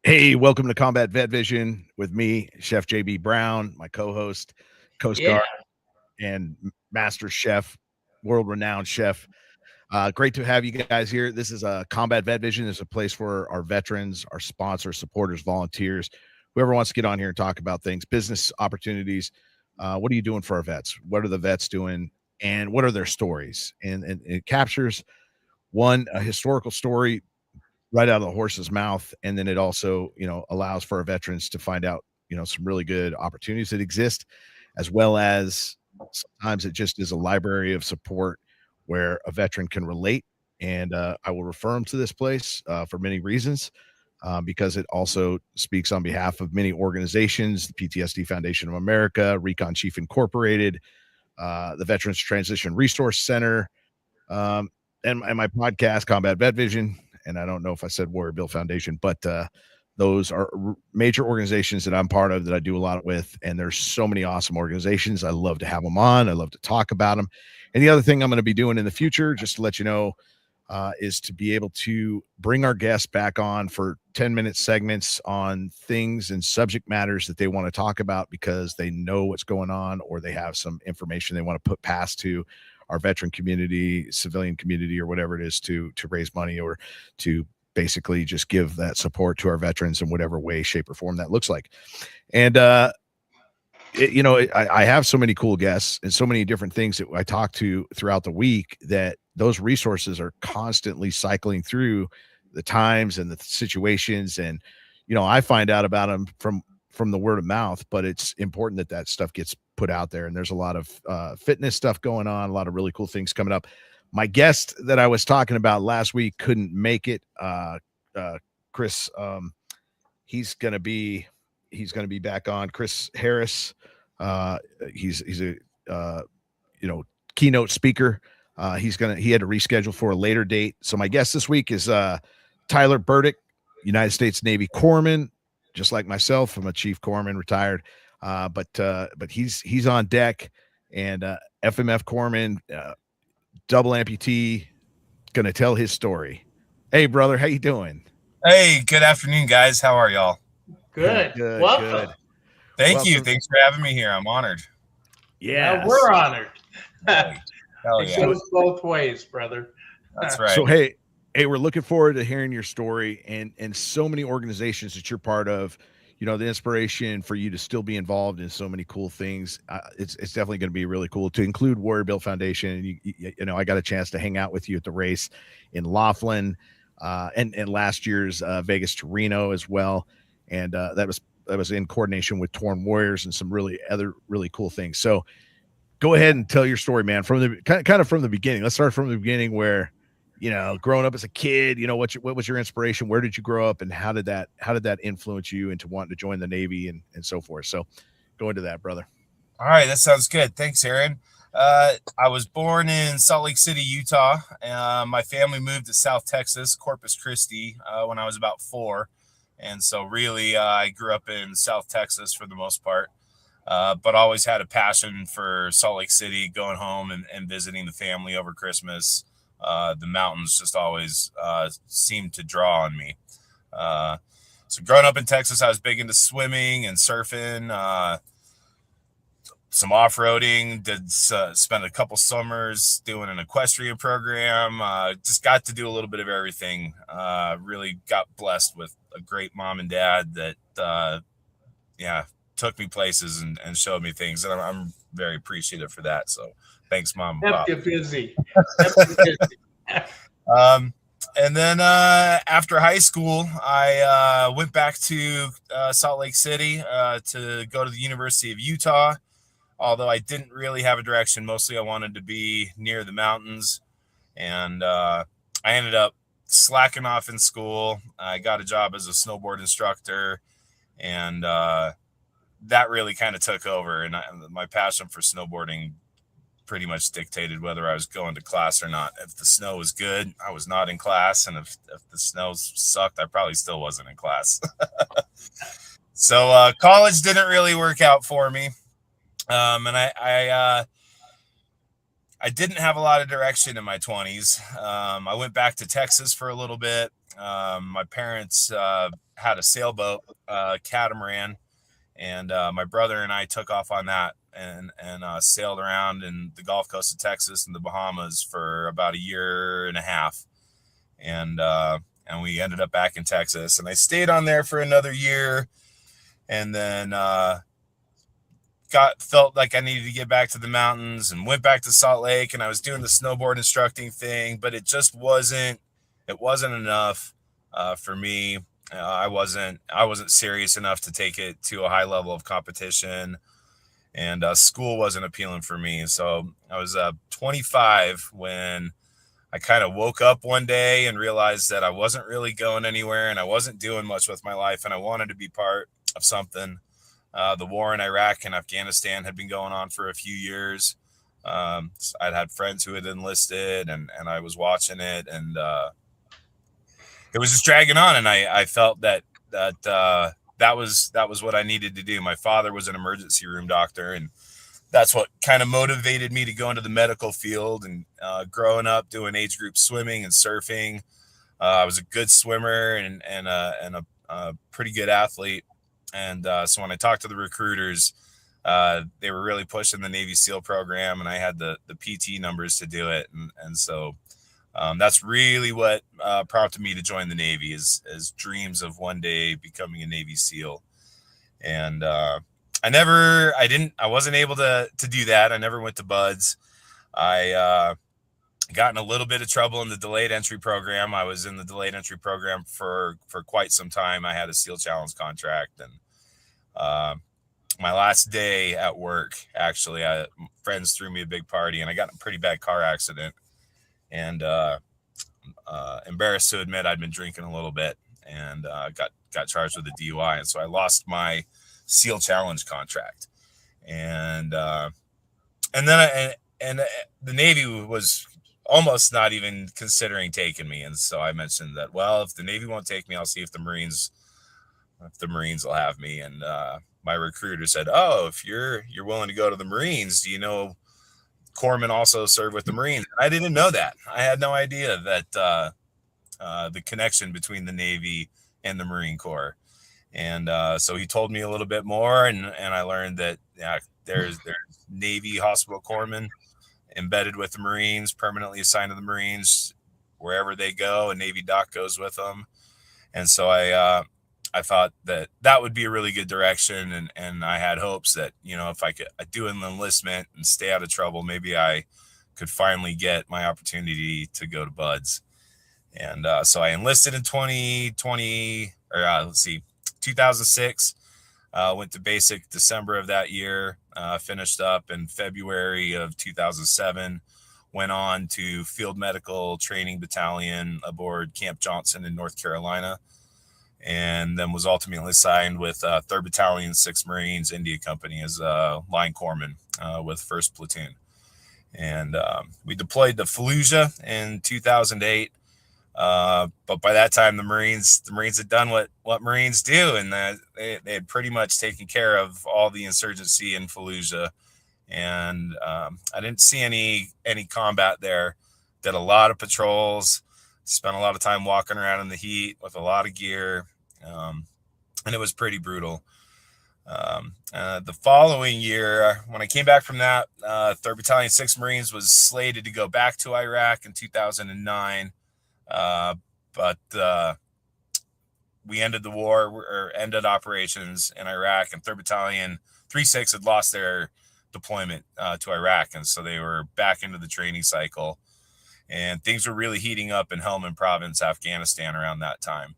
Hey, welcome to Combat Vet Vision with me, Chef JB Brown, my co-host, Coast Yeah. Guard, and Master Chef, world-renowned chef. Great to have you guys here. This is a Combat Vet Vision. This is a place for our veterans, our sponsors, supporters, volunteers, whoever wants to get on here and talk about things, business opportunities. What are you doing for our vets? What are the vets doing? And what are their stories? And it captures a historical story right out of the horse's mouth, and then it also allows for our veterans to find out some really good opportunities that exist, as well as sometimes it just is a library of support where a veteran can relate. And I will refer them to this place for many reasons, because it also speaks on behalf of many organizations: the PTSD Foundation of America, Recon Chief Incorporated, the Veterans Transition Resource Center, and my podcast, Combat Vet Vision. And I don't know if I said Warrior Bill Foundation, but those are major organizations that I'm part of, that I do a lot with. And there's so many awesome organizations. I love to have them on. I love to talk about them. And the other thing I'm going to be doing in the future, just to let you know, is to be able to bring our guests back on for 10-minute segments on things and subject matters that they want to talk about because they know what's going on, or they have some information they want to put past to our veteran community, civilian community, or whatever it is, to raise money or to basically just give that support to our veterans in whatever way, shape, or form that looks like. And I have so many cool guests and so many different things that I talk to throughout the week, that those resources are constantly cycling through the times and the situations. And, I find out about them from the word of mouth, but it's important that that stuff gets put out there. And there's a lot of fitness stuff going on, a lot of really cool things coming up. My guest that I was talking about last week couldn't make it. Chris, he's going to be back on. Chris Harris. He's a keynote speaker. He had to reschedule for a later date. So my guest this week is Tyler Burdick, United States Navy corpsman, just like myself. I'm a chief corpsman, retired, but he's on deck, and FMF corpsman, double amputee, gonna tell his story. Hey, brother, how you doing? Hey, good afternoon, guys. How are y'all? Good. Welcome. Good. Thank you. Thanks for having me here. I'm honored. Yeah, we're honored. Hell It yeah. goes both ways, brother. That's right. So hey, we're looking forward to hearing your story, and so many organizations that you're part of. The inspiration for you to still be involved in so many cool things. It's definitely going to be really cool, to include Warrior Bill Foundation. I got a chance to hang out with you at the race in Laughlin, and last year's Vegas to Reno as well. And that was in coordination with Torn Warriors and some other really cool things. So go ahead and tell your story, man, from the kind of from the beginning. Let's start from the beginning, where growing up as a kid, what was your inspiration? Where did you grow up, and how did that influence you into wanting to join the Navy and so forth? So go into that, brother. All right, that sounds good. Thanks, Aaron. I was born in Salt Lake City, Utah. My family moved to South Texas, Corpus Christi, when I was about 4. And so really, I grew up in South Texas for the most part, but always had a passion for Salt Lake City, going home and visiting the family over Christmas. The mountains just always seemed to draw on me. So growing up in Texas, I was big into swimming and surfing, some off-roading, spent a couple summers doing an equestrian program, just got to do a little bit of everything. Really got blessed with a great mom and dad that, took me places and showed me things. And I'm very appreciative for that. So thanks, Mom and Pop. Kept you busy. And then after high school, I went back to Salt Lake City to go to the University of Utah. Although I didn't really have a direction, mostly I wanted to be near the mountains. And I ended up slacking off in school. I got a job as a snowboard instructor, and that really kind of took over. And my passion for snowboarding pretty much dictated whether I was going to class or not. If the snow was good, I was not in class. And if the snow sucked, I probably still wasn't in class. So college didn't really work out for me. And I didn't have a lot of direction in my 20s. I went back to Texas for a little bit, my parents had a sailboat, catamaran, and my brother and I took off on that and sailed around in the Gulf Coast of Texas and the Bahamas for about a year and a half, and we ended up back in Texas, and I stayed on there for another year, and then felt like I needed to get back to the mountains and went back to Salt Lake, and I was doing the snowboard instructing thing, but it just wasn't enough for me. I wasn't serious enough to take it to a high level of competition, and school wasn't appealing for me. So I was 25 when I kind of woke up one day and realized that I wasn't really going anywhere and I wasn't doing much with my life, and I wanted to be part of something. The war in Iraq and Afghanistan had been going on for a few years. I'd had friends who had enlisted, and I was watching it, and it was just dragging on. And I felt that was what I needed to do. My father was an emergency room doctor, and that's what kind of motivated me to go into the medical field. And growing up doing age group swimming and surfing, I was a good swimmer and a pretty good athlete. And so when I talked to the recruiters, they were really pushing the Navy SEAL program, and I had the PT numbers to do it. And so that's really what prompted me to join the Navy is dreams of one day becoming a Navy SEAL. And I wasn't able to do that. I never went to BUD/S. I got in a little bit of trouble in the delayed entry program. I was in the delayed entry program for quite some time. I had a SEAL Challenge contract, and my last day at work, actually, friends threw me a big party, and I got in a pretty bad car accident, and embarrassed to admit I'd been drinking a little bit, and got charged with a DUI, and so I lost my SEAL Challenge contract, and then the Navy was almost not even considering taking me. And so I mentioned that, well, if the Navy won't take me, I'll see if the Marines will have me. And my recruiter said, oh, if you're willing to go to the Marines, do you know Corpsman also served with the Marines? And I didn't know that. I had no idea that the connection between the Navy and the Marine Corps. And so he told me a little bit more, and I learned that there's Navy hospital corpsmen embedded with the Marines, permanently assigned to the Marines wherever they go, and Navy doc goes with them. And so I thought that would be a really good direction, and I had hopes that, if I could do an enlistment and stay out of trouble, maybe I could finally get my opportunity to go to BUD/S. And so I enlisted in 2006. Went to basic December of that year, finished up in February of 2007, went on to Field Medical Training Battalion aboard Camp Johnson in North Carolina, and then was ultimately assigned with 3rd Battalion, 6th Marines, India Company as a line corpsman with 1st Platoon. And we deployed to Fallujah in 2008. But by that time, the Marines had done what Marines do, and they had pretty much taken care of all the insurgency in Fallujah. And I didn't see any combat there. Did a lot of patrols, spent a lot of time walking around in the heat with a lot of gear, and it was pretty brutal. The following year, when I came back from that, 3rd Battalion, 6th Marines was slated to go back to Iraq in 2009. But we ended the war, or ended operations in Iraq, and 3rd Battalion 3-6 had lost their deployment to Iraq, and so they were back into the training cycle, and things were really heating up in Helmand Province, Afghanistan around that time.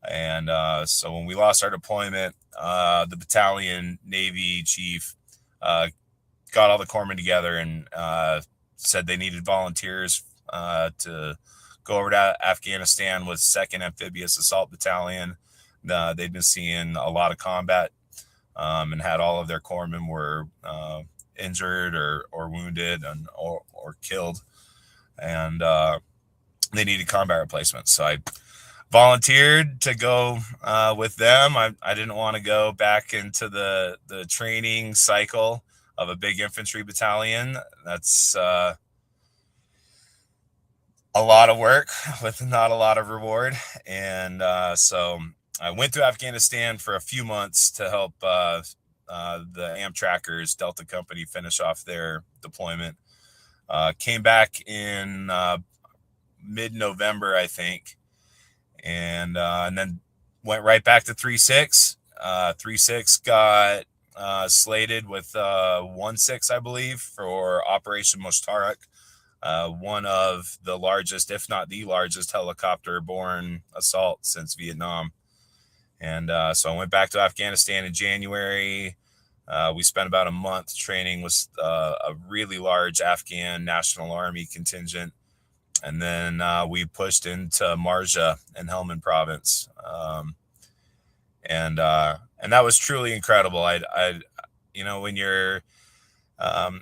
And so when we lost our deployment, the battalion Navy chief got all the corpsmen together and said they needed volunteers to go over to Afghanistan with 2nd Amphibious Assault Battalion. They'd been seeing a lot of combat, and had all of their corpsmen were injured or wounded or killed, and they needed combat replacements. So I volunteered to go with them. I didn't want to go back into the training cycle of a big infantry battalion. That's a lot of work with not a lot of reward. And so I went to Afghanistan for a few months to help the Amtrackers Delta Company finish off their deployment. Came back in mid-November, I think, and then went right back to 3-6. 3-6 got slated with 1-6, I believe, for Operation Mushtarak, one of the largest, if not the largest, helicopter-borne assault since Vietnam. And so I went back to Afghanistan in January. We spent about a month training with a really large Afghan National Army contingent. And then we pushed into Marja in Helmand province. And that was truly incredible. When you're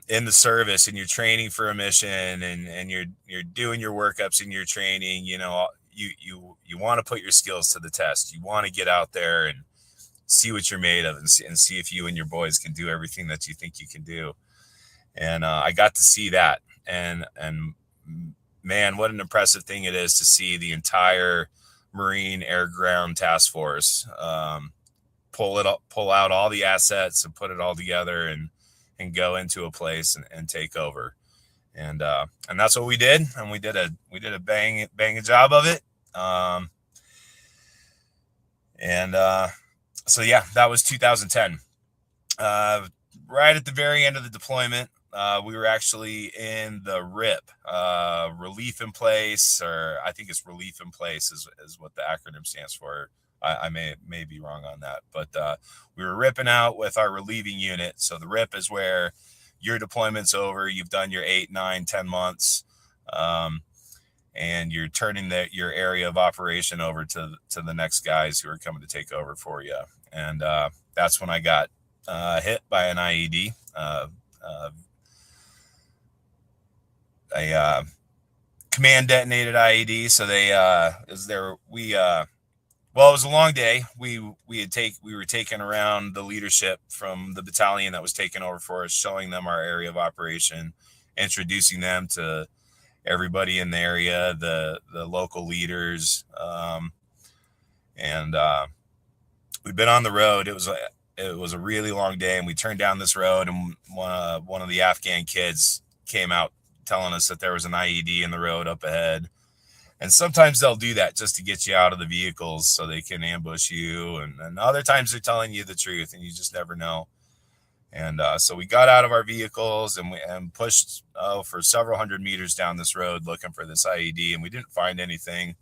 in the service and you're training for a mission and you're doing your workups and your training, you want to put your skills to the test. You want to get out there and see what you're made of and see if you and your boys can do everything that you think you can do. And I got to see that. And man, what an impressive thing it is to see the entire Marine Air Ground Task Force pull out all the assets and put it all together and go into a place and take over. And that's what we did. And we did a bang job of it. So yeah, that was 2010. Right at the very end of the deployment, we were actually in the RIP, relief in place, or I think it's relief in place is what the acronym stands for. I may be wrong on that, but we were ripping out with our relieving unit. So the RIP is where your deployment's over. You've done your 8, 9, 10 months, and you're turning your area of operation over to the next guys who are coming to take over for you. And that's when I got hit by an IED, a command detonated IED. So it was a long day. We were taking around the leadership from the battalion that was taking over for us, showing them our area of operation, introducing them to everybody in the area, the local leaders. We'd been on the road. It was a really long day, and we turned down this road, and one of the Afghan kids came out telling us that there was an IED in the road up ahead. And sometimes they'll do that just to get you out of the vehicles so they can ambush you. And other times they're telling you the truth, and you just never know. And so we got out of our vehicles and pushed for several hundred meters down this road looking for this IED, and we didn't find anything.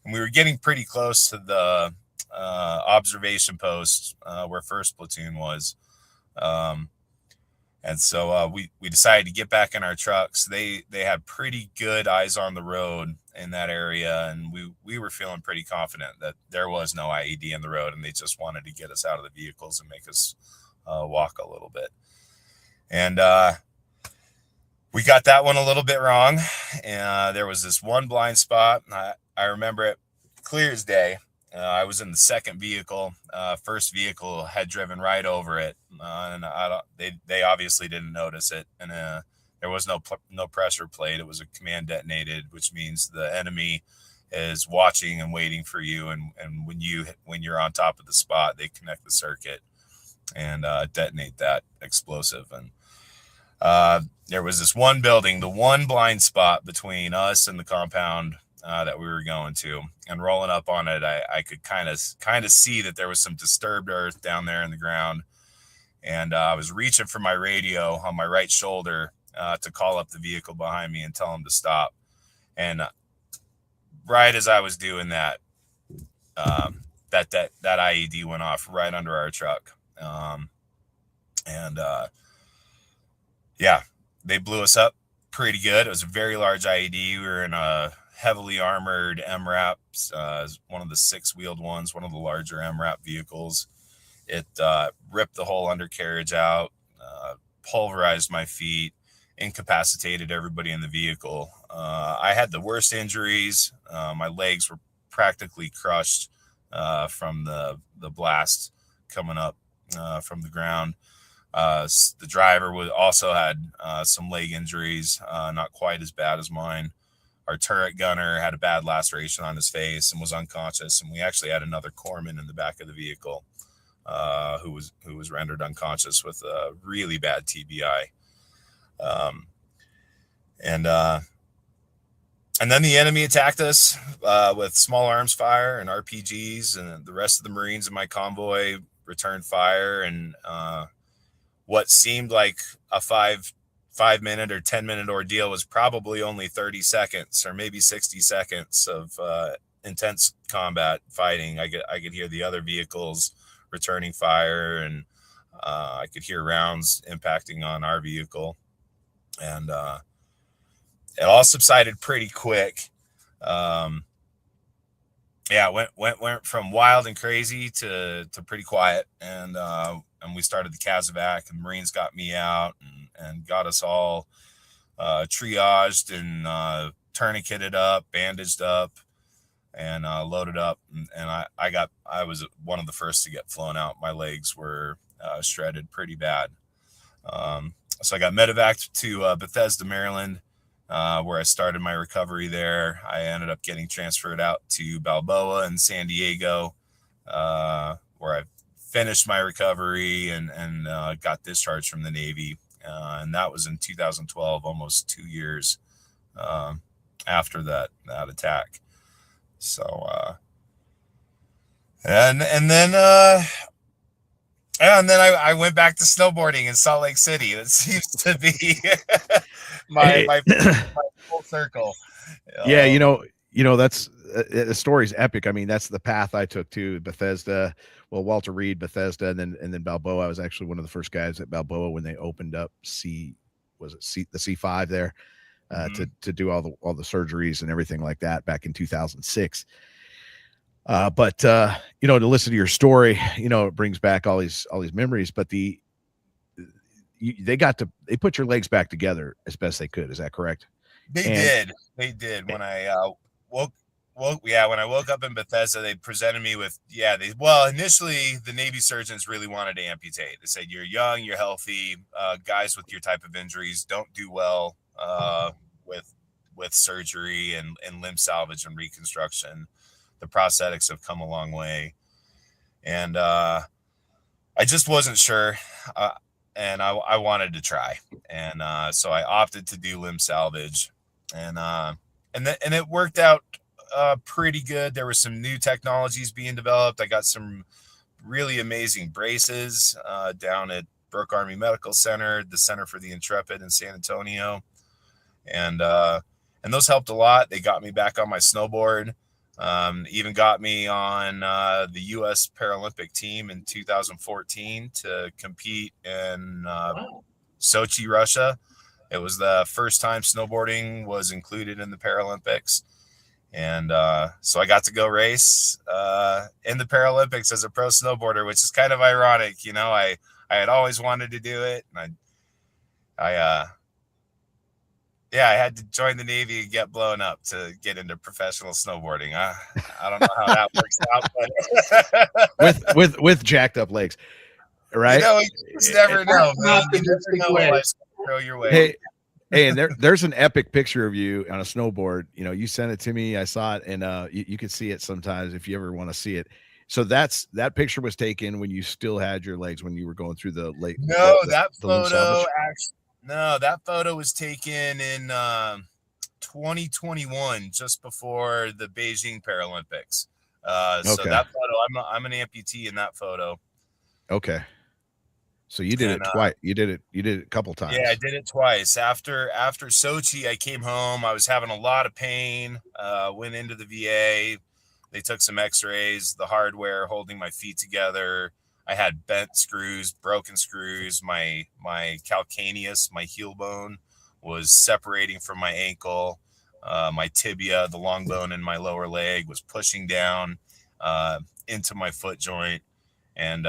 And we were getting pretty close to the observation post where first platoon was. And so we decided to get back in our trucks. They had pretty good eyes on the road in that area, and we were feeling pretty confident that there was no IED in the road, and they just wanted to get us out of the vehicles and make us walk a little bit. And we got that one a little bit wrong. There was this one blind spot. I remember it clear as day. I was in the second vehicle. First vehicle had driven right over it, and they obviously didn't notice it. And there was no pressure plate. It was a command detonated, which means the enemy is watching and waiting for you. And when you're on top of the spot, they connect the circuit and detonate that explosive. And there was this one building, the one blind spot between us and the compound that we were going to, and rolling up on it, I could kind of see that there was some disturbed earth down there in the ground. And I was reaching for my radio on my right shoulder to call up the vehicle behind me and tell them to stop. And right as I was doing that, that IED went off right under our truck. Yeah, they blew us up pretty good. It was a very large IED. We were in a heavily armored MRAP, one of the 6-wheeled ones, one of the larger MRAP vehicles. It ripped the whole undercarriage out, pulverized my feet, incapacitated everybody in the vehicle. I had the worst injuries. My legs were practically crushed from the blast coming up from the ground. The driver also had some leg injuries, not quite as bad as mine. our turret gunner had a bad laceration on his face and was unconscious. And we actually had another corpsman in the back of the vehicle who was rendered unconscious with a really bad TBI. And then the enemy attacked us with small arms fire and RPGs, and the rest of the Marines in my convoy returned fire. And what seemed like a 5-minute or 10-minute ordeal was probably only 30 seconds or maybe 60 seconds of intense combat fighting. I could hear the other vehicles returning fire, and I could hear rounds impacting on our vehicle. And it all subsided pretty quick. Went from wild and crazy to pretty quiet. And we started the CASEVAC, and Marines got me out and got us all triaged and tourniqueted up, bandaged up, and loaded up. And I was one of the first to get flown out. My legs were shredded pretty bad. So I got medevaced to Bethesda, Maryland, where I started my recovery there. I ended up getting transferred out to Balboa in San Diego, where I finished my recovery and got discharged from the Navy. And that was in 2012, almost 2 years after that attack. So, and then I went back to snowboarding in Salt Lake City. It seems to be my full circle. Yeah, that's the story's epic. I mean, that's the path I took to Bethesda. Well, Walter Reed, Bethesda, and then Balboa. I was actually one of the first guys at Balboa when they opened up the C5 there to do all the surgeries and everything like that back in 2006. But to listen to your story, it brings back all these memories. But they put your legs back together as best they could. Is that correct? They did. When I woke up in Bethesda, they presented me with, initially the Navy surgeons really wanted to amputate. They said, you're young, you're healthy, guys with your type of injuries don't do well with surgery and limb salvage and reconstruction. The prosthetics have come a long way. And I just wasn't sure. And I wanted to try. And so I opted to do limb salvage. And it worked out pretty good. There were some new technologies being developed. I got some really amazing braces down at Brooke Army Medical Center, the Center for the Intrepid in San Antonio. And those helped a lot. They got me back on my snowboard. Even got me on the U.S. Paralympic team in 2014 to compete in Sochi, Russia. It was the first time snowboarding was included in the Paralympics. And so I got to go race in the Paralympics as a pro snowboarder, which is kind of ironic. I had always wanted to do it. And I had to join the Navy and get blown up to get into professional snowboarding. I don't know how that works out, but with jacked up legs, right? You just never know. You never know what life's gonna throw your way. Hey, and there's an epic picture of you on a snowboard. You sent it to me. I saw it, and you can see it sometimes if you ever want to see it. So that picture was taken when you still had your legs, when you were going through the lake. That photo was taken in 2021, just before the Beijing Paralympics. So that photo, I'm an amputee in that photo. Okay. So you did it twice. You did it a couple times. Yeah, I did it twice. After Sochi, I came home. I was having a lot of pain. Went into the VA. They took some x-rays, the hardware holding my feet together. I had bent screws, broken screws. My calcaneus, my heel bone, was separating from my ankle. My tibia, the long bone in my lower leg, was pushing down into my foot joint. And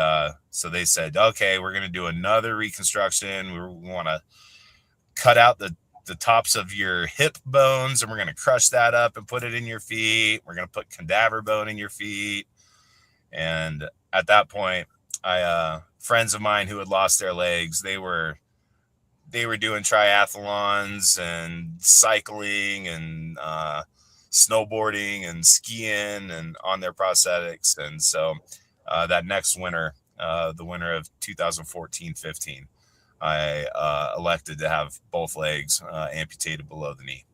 so they said, okay, we're going to do another reconstruction. We want to cut out the tops of your hip bones, and we're going to crush that up and put it in your feet. We're going to put cadaver bone in your feet. And at that point, friends of mine who had lost their legs, they were they were doing triathlons and cycling and snowboarding and skiing and on their prosthetics. And so that next winter, the winter of 2014-15, I elected to have both legs amputated below the knee.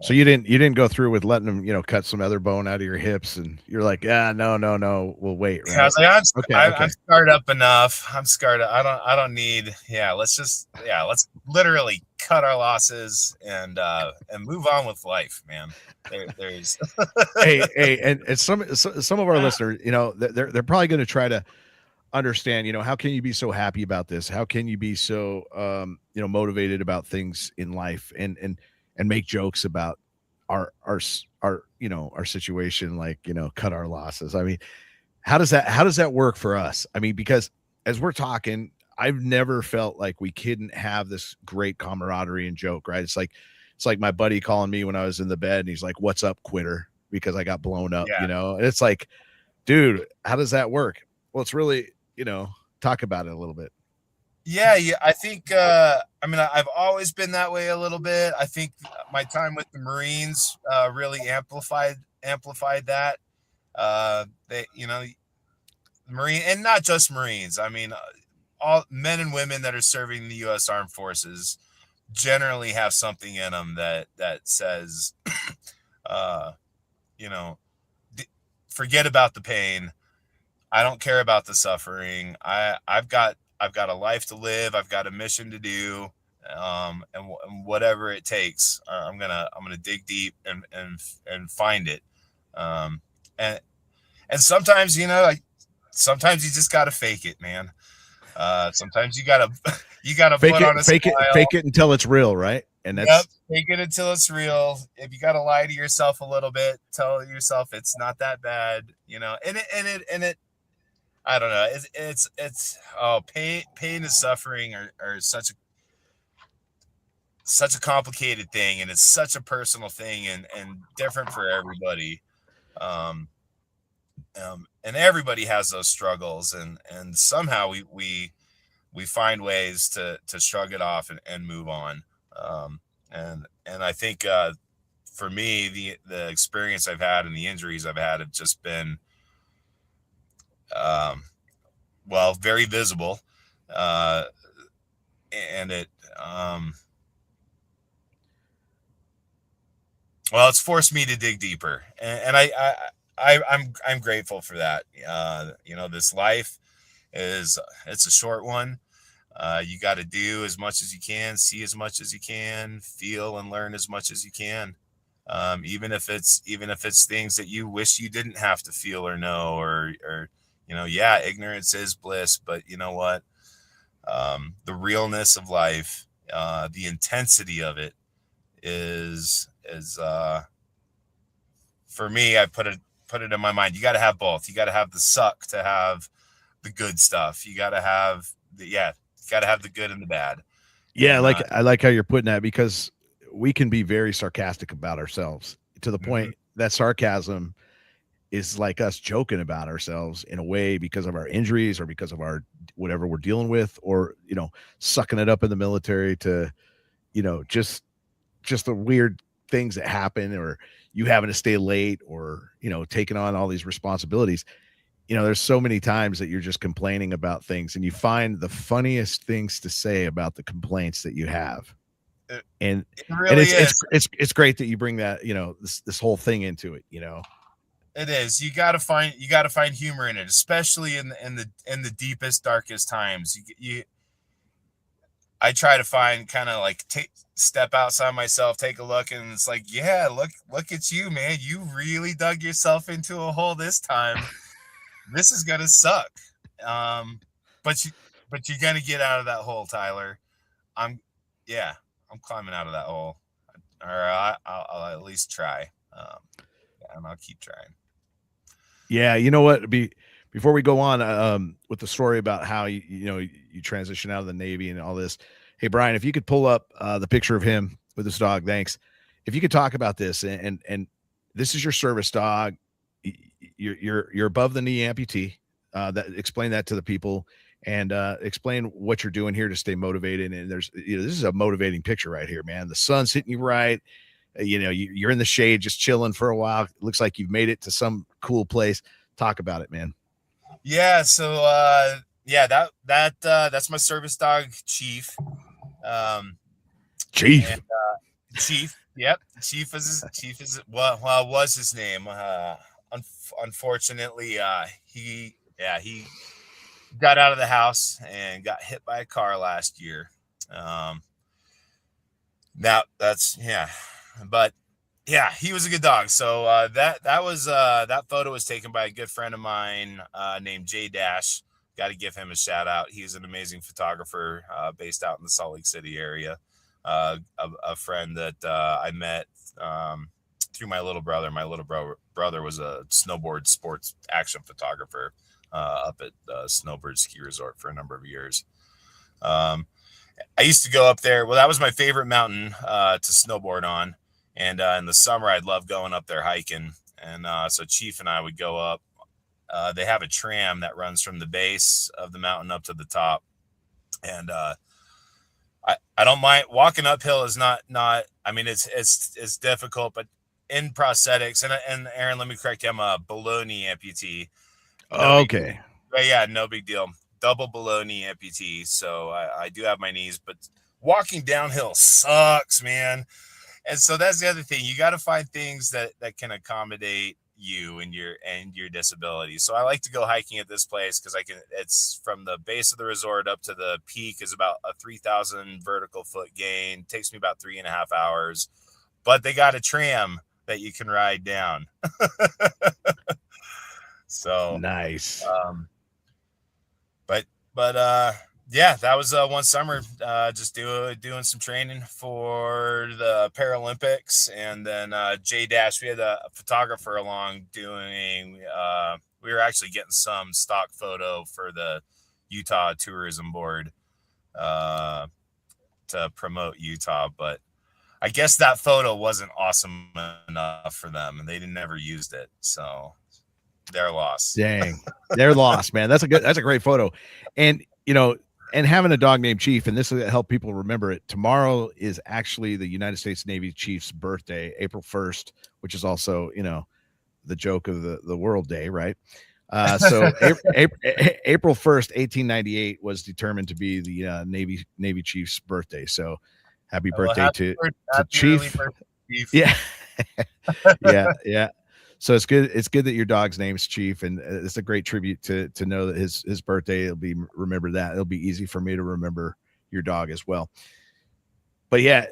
So you didn't go through with letting them, cut some other bone out of your hips, and you're like, no, we'll wait. Right? Yeah, I was like, Okay. I'm scarred up enough. I'm scarred up. I don't need. Yeah, let's literally cut our losses and move on with life, man. There's hey, and some of our listeners, they're probably going to try to understand, how can you be so happy about this? How can you be so motivated about things in life and make jokes about our situation, like, cut our losses. I mean, how does that work for us? I mean, because as we're talking, I've never felt like we couldn't have this great camaraderie and joke, right? It's like my buddy calling me when I was in the bed and he's like, "What's up, quitter?" Because I got blown up, and it's like, dude, how does that work? Well, it's really, talk about it a little bit. Yeah, I think I've always been that way a little bit. I think my time with the Marines really amplified that. Marine, and not just Marines. I mean, all men and women that are serving the U.S. Armed Forces generally have something in them that says, forget about the pain. I don't care about the suffering. I've got a life to live. I've got a mission to do, and whatever it takes, I'm gonna dig deep and find it. And sometimes, sometimes you just gotta fake it, man. Sometimes you gotta put on a smile. Fake it until it's real, right? And that's fake it until it's real. If you gotta lie to yourself a little bit, tell yourself it's not that bad, and it. I don't know. It's pain and suffering are such a complicated thing, and it's such a personal thing and different for everybody. And everybody has those struggles, and somehow we find ways to shrug it off and move on. And I think for me, the experience I've had and the injuries I've had have just been very visible, and it it's forced me to dig deeper, and I'm grateful for that. This life it's a short one. You got to do as much as you can, see as much as you can, feel and learn as much as you can. Even if it's things that you wish you didn't have to feel or know, or ignorance is bliss, but you know what? The realness of life, the intensity of it is for me, I put it in my mind. You got to have both. You got to have the suck to have the good stuff. You got to have you got to have the good and the bad. Yeah. And, I like how you're putting that, because we can be very sarcastic about ourselves to the point that sarcasm is like us joking about ourselves in a way because of our injuries or because of our whatever we're dealing with, or sucking it up in the military to just the weird things that happen, or you having to stay late, or taking on all these responsibilities. There's so many times that you're just complaining about things, and you find the funniest things to say about the complaints that you have. And it's great that you bring that, this whole thing into it, It is. You got to find humor in it, especially in the deepest, darkest times. I try to find kind of like step outside myself, take a look, and it's like, yeah, look at you, man. You really dug yourself into a hole this time. This is gonna suck. But you're gonna get out of that hole, Tyler. I'm climbing out of that hole, or I'll at least try. And I'll keep trying. Yeah, you know what? Before we go on with the story about how you transition out of the Navy and all this, hey Brian, if you could pull up the picture of him with his dog, thanks. If you could talk about this, and this is your service dog. You're above the knee amputee. Explain that to the people, and explain what you're doing here to stay motivated. And there's, this is a motivating picture right here, man. The sun's hitting you right. You're in the shade, just chilling for a while. It looks like you've made it to some cool place. Talk about it, man. Yeah. So, that's my service dog, Chief. Chief. And, Chief. Yep. Chief was his name. Unfortunately, he got out of the house and got hit by a car last year. But yeah, he was a good dog. So that photo was taken by a good friend of mine named Jay Dash. Got to give him a shout out. He's an amazing photographer based out in the Salt Lake City area. A friend that I met through my little brother. My little brother was a snowboard sports action photographer up at Snowbird Ski Resort for a number of years. I used to go up there. Well, that was my favorite mountain to snowboard on. And in the summer, I'd love going up there hiking. And so Chief and I would go up. They have a tram that runs from the base of the mountain up to the top. And I don't mind walking uphill is not, I mean, it's difficult, but in prosthetics and Aaron, let me correct you. I'm a baloney amputee. Okay. But yeah, no big deal. Double baloney amputee. So I do have my knees, but walking downhill sucks, man. And so that's the other thing. You got to find things that can accommodate you and your disability. So I like to go hiking at this place because it's from the base of the resort up to the peak is about a 3,000 vertical foot gain. Takes me about 3.5 hours, but they got a tram that you can ride down. So nice. But yeah, that was one summer, just doing some training for the Paralympics. And then Jay Dash, we had a photographer along doing, we were actually getting some stock photo for the Utah Tourism Board to promote Utah. But I guess that photo wasn't awesome enough for them and they never used it. So their loss. Dang, their loss, man. That's a great photo. And, and having a dog named Chief, and this will help people remember it. Tomorrow is actually the United States Navy Chief's birthday, April 1st, which is also, the joke of the World Day, right? So April 1st, 1898 was determined to be the Navy Chief's birthday. So happy birthday to Chief. Chief. Yeah. Yeah. So it's good. It's good that your dog's name's Chief, and it's a great tribute to know that his birthday will be remembered. That it'll be easy for me to remember your dog as well. But yeah,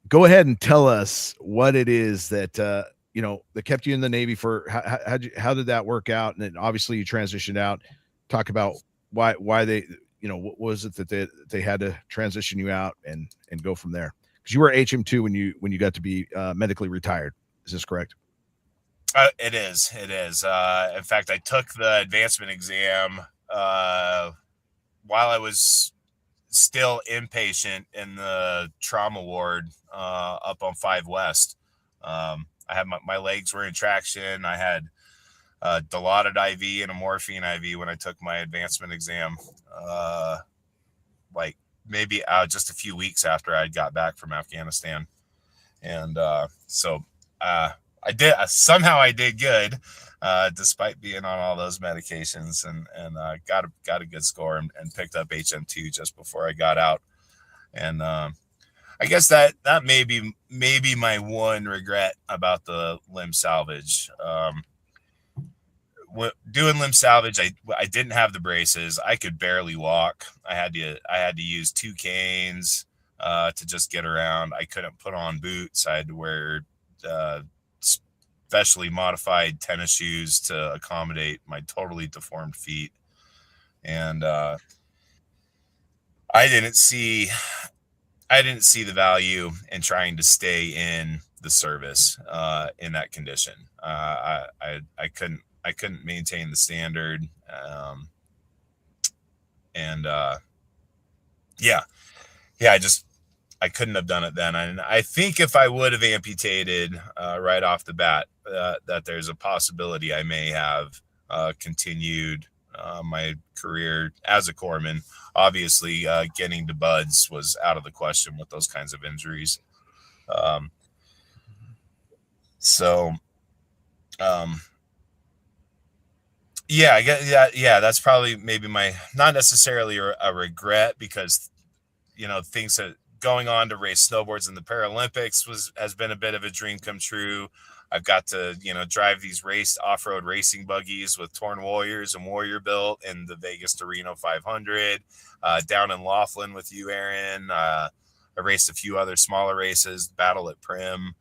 go ahead and tell us what it is that that kept you in the Navy for. How did that work out? And then obviously you transitioned out. Talk about why they what was it that they had to transition you out and go from there, because you were HM2 when you got to be medically retired. Is this correct? It is. In fact, I took the advancement exam while I was still inpatient in the trauma ward up on 5 West. I had my legs were in traction. I had a Dilaudid IV and a morphine IV when I took my advancement exam, like maybe just a few weeks after I got back from Afghanistan. And so I did good, despite being on all those medications, and got a good score and picked up HM2 just before I got out. And I guess that may be my one regret about the limb salvage. Doing limb salvage, I didn't have the braces. I could barely walk. I had to use 2 canes to just get around. I couldn't put on boots. I had to wear specially modified tennis shoes to accommodate my totally deformed feet. And I didn't see the value in trying to stay in the service in that condition. I couldn't maintain the standard. I couldn't have done it then. And I think if I would have amputated right off the bat, that there's a possibility I may have continued my career as a corpsman. Obviously, getting to buds was out of the question with those kinds of injuries. Yeah, I guess, yeah, that's probably maybe my, not necessarily a regret, because, things that going on to race snowboards in the Paralympics has been a bit of a dream come true. I've got to, drive these off-road racing buggies with Torn Warriors and Warrior Built in the Vegas to Reno 500, down in Laughlin with you, Aaron. I raced a few other smaller races, Battle at Prim.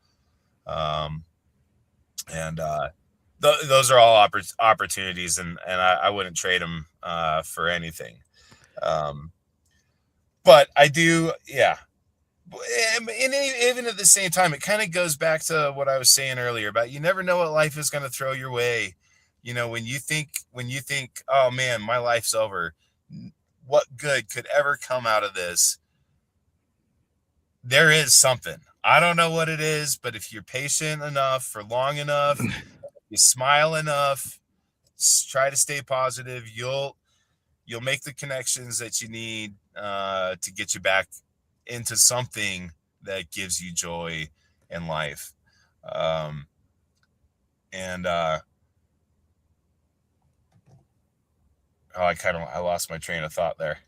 Those are all opportunities, and I wouldn't trade them for anything. But I do, yeah. And even at the same time, it kind of goes back to what I was saying earlier about you never know what life is going to throw your way. When you think, oh man, my life's over, what good could ever come out of this? There is something. I don't know what it is, but if you're patient enough for long enough, you smile enough, try to stay positive, you'll make the connections that you need to get you back into something that gives you joy in life. I lost my train of thought there.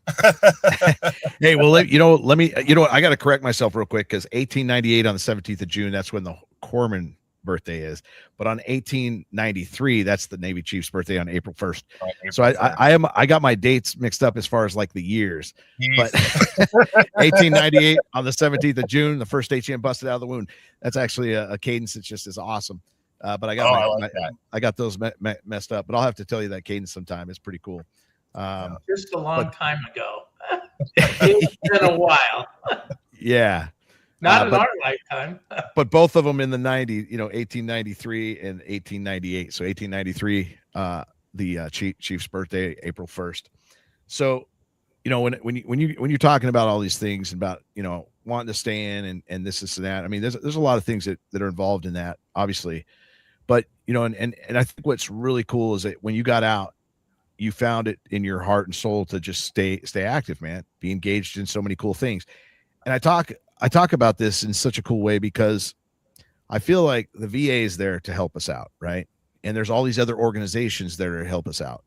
Hey, well, let me, I got to correct myself real quick, because 1898 on the 17th of June, that's when the Corpsman birthday is. But on 1893, that's the Navy Chief's birthday on April 1st. So I got my dates mixed up as far as like the years. But 1898 on the 17th of June, the first HM busted out of the wound. That's actually a cadence that just is awesome. But I got I got those messed up. But I'll have to tell you that cadence sometime. It's pretty cool. Just a long time ago. It's been a while. Yeah. Not in our lifetime. But both of them in the 90s, 1893 and 1898. So 1893, the Chief's birthday, April 1st. So, when you're talking about all these things about, wanting to stay in and this and that, I mean, there's a lot of things that are involved in that, obviously. But, and I think what's really cool is that when you got out, you found it in your heart and soul to just stay active, man, be engaged in so many cool things. And I talk about this in such a cool way because I feel like the VA is there to help us out, right? And there's all these other organizations that are to help us out.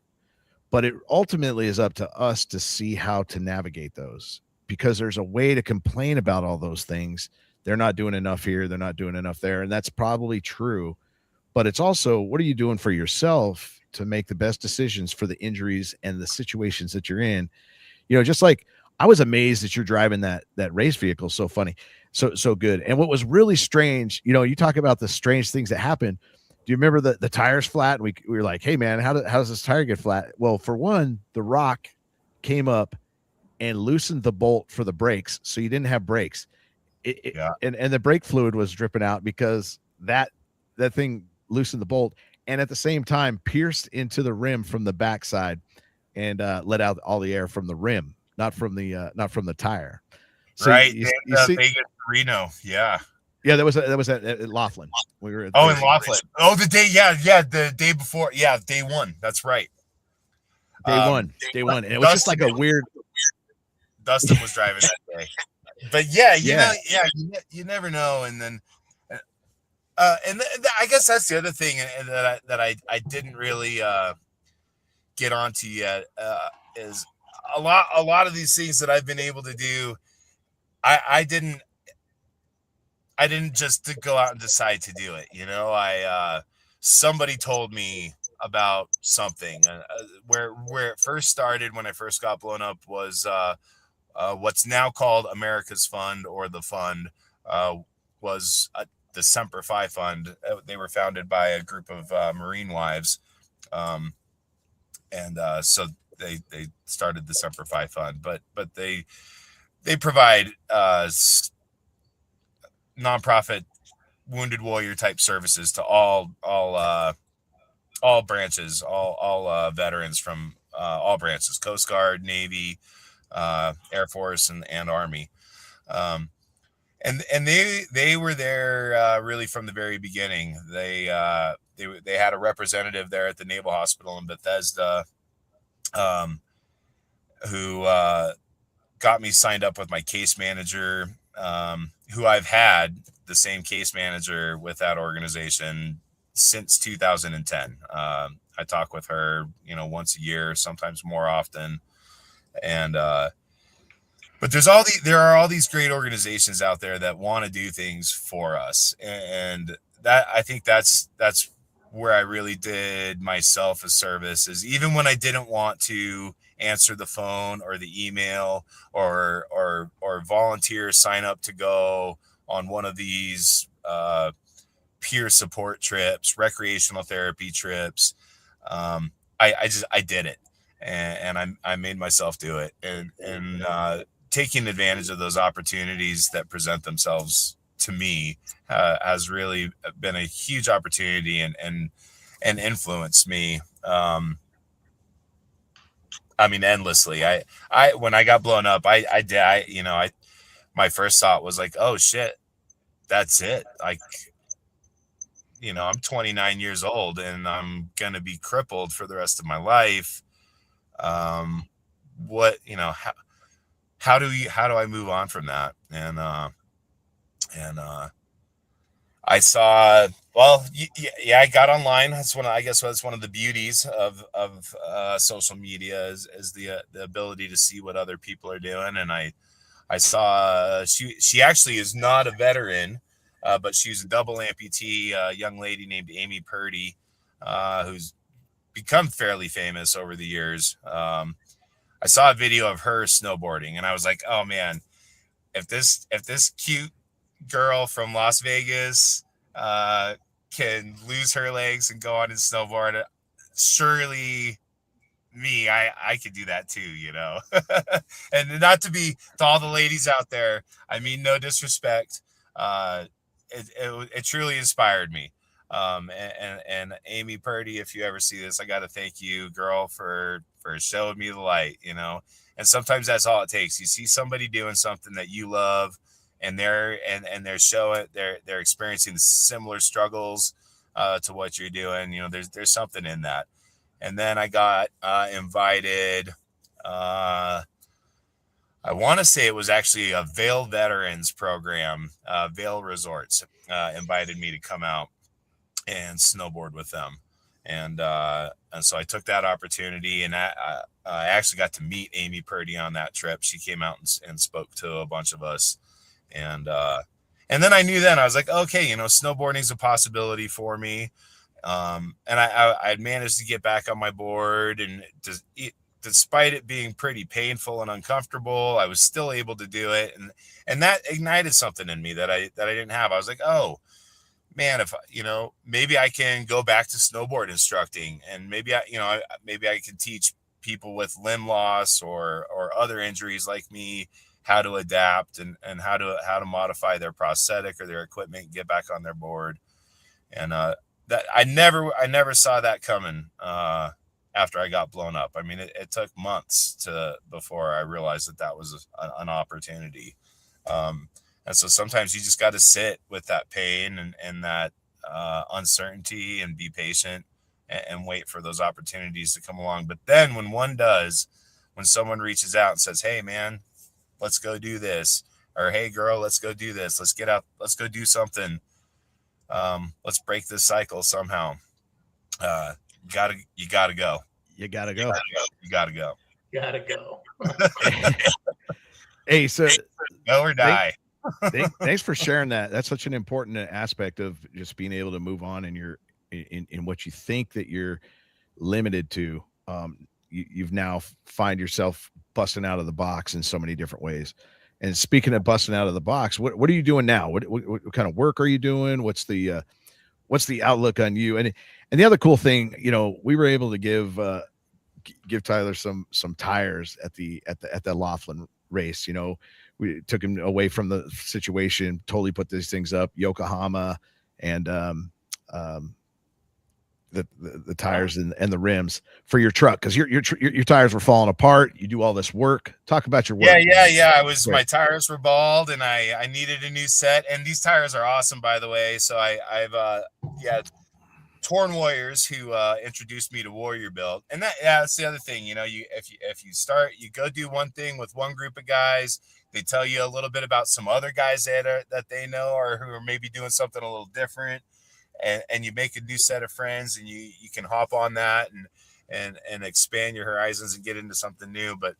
But it ultimately is up to us to see how to navigate those, because there's a way to complain about all those things. They're not doing enough here, they're not doing enough there, and that's probably true. But it's also, what are you doing for yourself to make the best decisions for the injuries and the situations that you're in? Just like I was amazed that you're driving that race vehicle. So funny. So good. And what was really strange, you talk about the strange things that happen. Do you remember the tire's flat? And we were like, hey man, how does this tire get flat? Well, for one, the rock came up and loosened the bolt for the brakes. So you didn't have brakes. And the brake fluid was dripping out because that thing loosened the bolt, and at the same time pierced into the rim from the backside and let out all the air from the rim, not from the tire. So right. You see, Vegas Reno. Yeah. That was at Laughlin. We were at in Laughlin. Oh, the day. Yeah. The day before. Yeah. Day one. That's right. Day one. And it was just like a weird. Dustin was driving that day. But yeah, you never know. And then, I guess that's the other thing that I didn't really get onto yet is a lot of these things that I've been able to do. I didn't just go out and decide to do it. Somebody told me about something. Where it first started when I first got blown up was what's now called America's Fund, or the Fund, was the Semper Fi Fund. They were founded by a group of Marine wives, and so they started the Semper Fi Fund. But they provide nonprofit wounded warrior type services to all branches, all veterans from all branches: Coast Guard, Navy, Air Force, and Army. And they were there really from the very beginning. They had a representative there at the Naval Hospital in Bethesda, who got me signed up with my case manager, who I've had the same case manager with that organization since 2010. I talk with her, once a year, sometimes more often. And, but there are all these great organizations out there that want to do things for us. And that, I think that's where I really did myself a service, is even when I didn't want to answer the phone or the email or volunteer, sign up to go on one of these peer support trips, recreational therapy trips. I did it, and I made myself do it, and taking advantage of those opportunities that present themselves to me has really been a huge opportunity and influenced me. Endlessly. When I got blown up, my first thought was like, oh shit, that's it. Like, I'm 29 years old and I'm going to be crippled for the rest of my life. How do I move on from that? And I saw, I got online. That's one of the beauties of social media is the ability to see what other people are doing. And I saw she actually is not a veteran, but she's a double amputee, a young lady named Amy Purdy, who's become fairly famous over the years. I saw a video of her snowboarding, and I was like, oh man, if this cute girl from Las Vegas can lose her legs and go on and snowboard, surely I could do that too, And not to all the ladies out there, I mean no disrespect, it truly inspired me. And Amy Purdy, if you ever see this, I got to thank you, girl, for showing me the light, and sometimes that's all it takes. You see somebody doing something that you love, and they're showing, they're experiencing similar struggles to what you're doing. There's something in that. And then I got invited, I want to say it was actually a Vail Veterans program, Vail Resorts, invited me to come out and snowboard with them. And so I took that opportunity, and I actually got to meet Amy Purdy on that trip. She came out and spoke to a bunch of us. And then I knew then, I was like, okay, snowboarding is a possibility for me. And I'd managed to get back on my board, and despite it being pretty painful and uncomfortable, I was still able to do it. And that ignited something in me that I didn't have. I was like, oh man, if maybe I can go back to snowboard instructing, and maybe I can teach people with limb loss or other injuries like me how to adapt and how to modify their prosthetic or their equipment and get back on their board. And that I never saw that coming after I got blown up. I mean, it took months before I realized that was an opportunity. And so sometimes you just got to sit with that pain and that uncertainty and be patient and wait for those opportunities to come along. But then when someone reaches out and says, hey man, let's go do this, or hey girl, let's go do this, let's get out, let's go do something, let's break this cycle somehow, you gotta go. Hey, so go or die. Thanks for sharing that. That's such an important aspect of just being able to move on in what you think that you're limited to. You've now find yourself busting out of the box in so many different ways. And speaking of busting out of the box, what are you doing now? What kind of work are you doing? What's the outlook on you? And the other cool thing, we were able to give Tyler some tires at the Laughlin race. We took him away from the situation, totally put these things up, Yokohama, and the tires and the rims for your truck, because your tires were falling apart. You do all this work. Talk about your work. Yeah. My tires were bald, and I needed a new set. And these tires are awesome, by the way. So I've Torn Warriors who introduced me to Warrior Build. And that's the other thing, if you start, you go do one thing with one group of guys, they tell you a little bit about some other guys that they know or who are maybe doing something a little different, and you make a new set of friends, and you can hop on that and expand your horizons and get into something new. But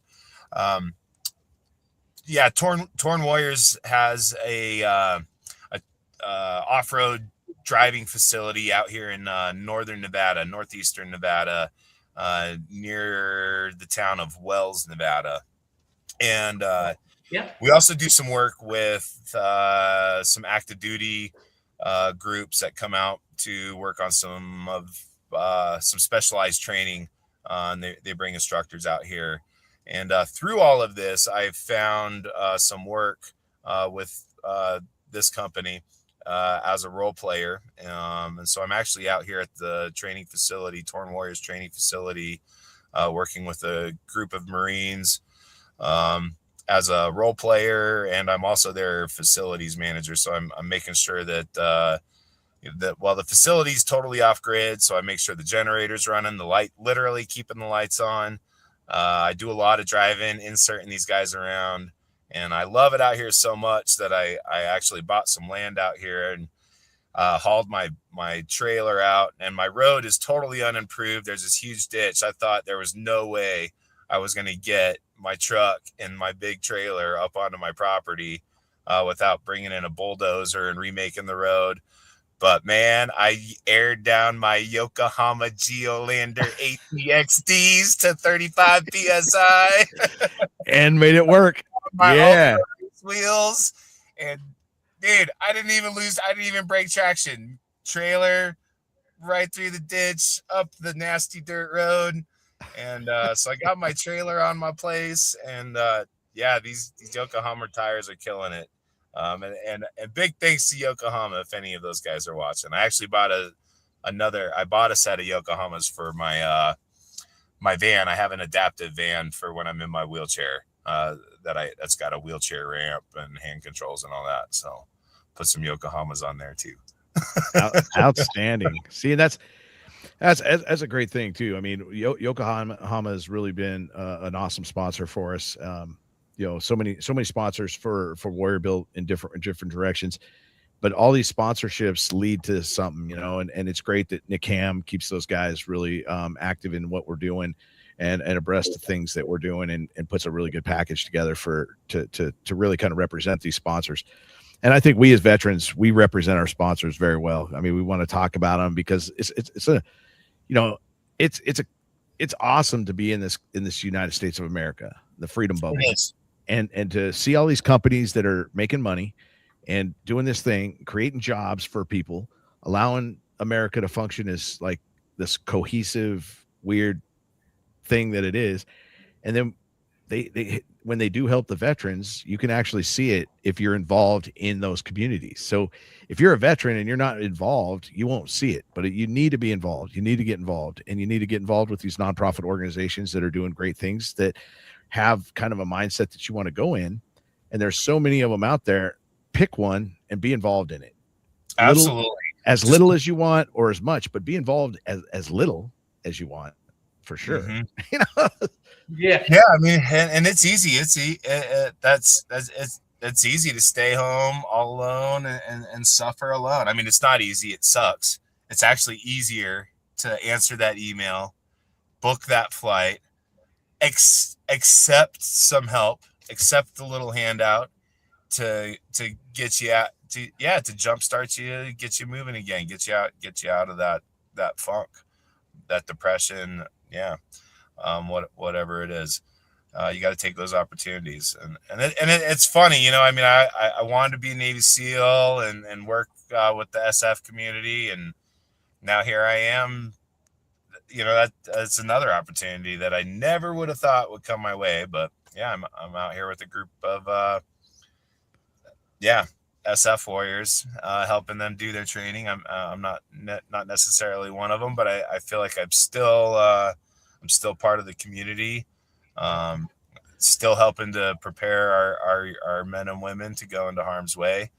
Torn Warriors has a off-road driving facility out here in northeastern Nevada, near the town of Wells, Nevada. And we also do some work with some active duty groups that come out to work on some specialized training. And they bring instructors out here. And through all of this, I've found some work with this company as a role player. And so I'm actually out here at the training facility, Torn Warriors training facility, working with a group of Marines as a role player. And I'm also their facilities manager. So I'm making sure that the facility's totally off grid. So I make sure the generator's running, literally keeping the lights on. I do a lot of driving, inserting these guys around. And I love it out here so much that I actually bought some land out here and hauled my trailer out. And my road is totally unimproved. There's this huge ditch. I thought there was no way I was going to get my truck and my big trailer up onto my property without bringing in a bulldozer and remaking the road. But man, I aired down my Yokohama Geolander ATXDs to 35 PSI and made it work. My wheels, and dude, I didn't even break traction. Trailer right through the ditch, up the nasty dirt road, and so I got my trailer on my place, and these Yokohama tires are killing it. And big thanks to Yokohama if any of those guys are watching. I actually bought a set of Yokohamas for my my van. I have an adaptive van for when I'm in my wheelchair. That's got a wheelchair ramp and hand controls and all that. So put some Yokohamas on there too. Outstanding. See, that's a great thing too. I mean, Yokohama has really been an awesome sponsor for us. So many sponsors for Warrior Build in different directions, but all these sponsorships lead to something, and it's great that Nick Ham keeps those guys really active in what we're doing and abreast of things that we're doing, and puts a really good package together to really kind of represent these sponsors. And I think we as veterans, we represent our sponsors very well. I mean, we want to talk about them because it's awesome to be in this United States of America, the freedom bubble. And to see all these companies that are making money and doing this thing, creating jobs for people, allowing America to function as like this cohesive, weird thing that it is. And then when they do help the veterans, you can actually see it if you're involved in those communities. So if you're a veteran and you're not involved, you won't see it, but you need to be involved. You need to get involved, and you need to get involved with these nonprofit organizations that are doing great things, that have kind of a mindset that you want to go in. And there's so many of them out there. Pick one and be involved in it. Absolutely. As little as you want or as much, but be involved as little as you want, for sure. Mm-hmm. Yeah. I mean, and it's easy. It's easy to stay home all alone and suffer alone. I mean, it's not easy. It sucks. It's actually easier to answer that email, book that flight, accept some help, accept the little handout to get you out, to jumpstart you, get you moving again, get you out of that funk, that depression. Whatever it is, you got to take those opportunities. And it's funny, I mean, I wanted to be a Navy SEAL and work with the SF community, and now here I am. That's another opportunity that I never would have thought would come my way. But I'm out here with a group of SF warriors, helping them do their training. I'm not necessarily one of them, but I feel like I'm still part of the community, still helping to prepare our men and women to go into harm's way,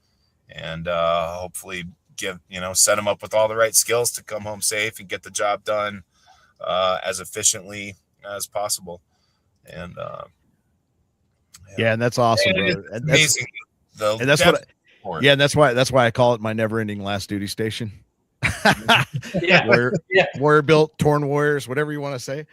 and hopefully set them up with all the right skills to come home safe and get the job done as efficiently as possible. And and that's awesome, brother. And amazing. That's why I call it my never-ending last duty station. Warrior built, torn warriors, whatever you want to say.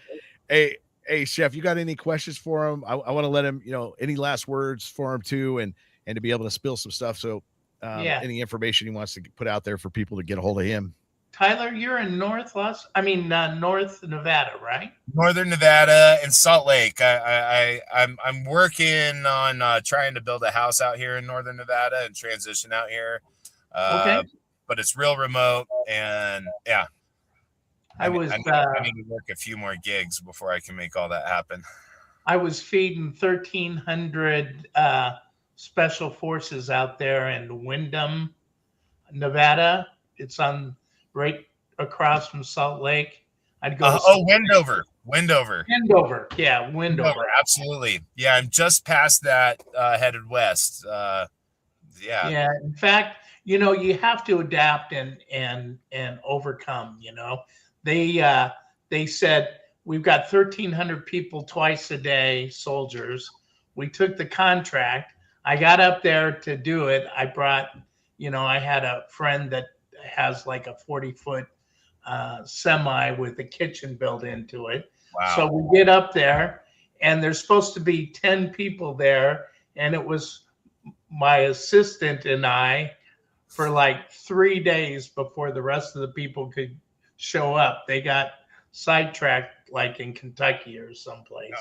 Hey, Chef, you got any questions for him? I want to let him, any last words for him too, and to be able to spill some stuff. So, any information he wants to put out there for people to get a hold of him. Tyler, you're in North Nevada, right? Northern Nevada and Salt Lake. I'm working on trying to build a house out here in Northern Nevada and transition out here. Okay. But it's real remote, and yeah. I need to work a few more gigs before I can make all that happen. I was feeding 1,300 special forces out there in Windham, Nevada. It's on right across from Salt Lake. I'd go. Wendover. Yeah, Wendover. Absolutely. Yeah, I'm just past that, headed west. Yeah. In fact, you have to adapt and overcome. They said we've got 1,300 people twice a day, soldiers. We took the contract. I got up there to do it. I brought, I had a friend that has like a 40-foot semi with a kitchen built into it. Wow. So we get up there, and there's supposed to be 10 people there, and it was my assistant and I for like 3 days before the rest of the people could show up. They got sidetracked like in Kentucky or someplace.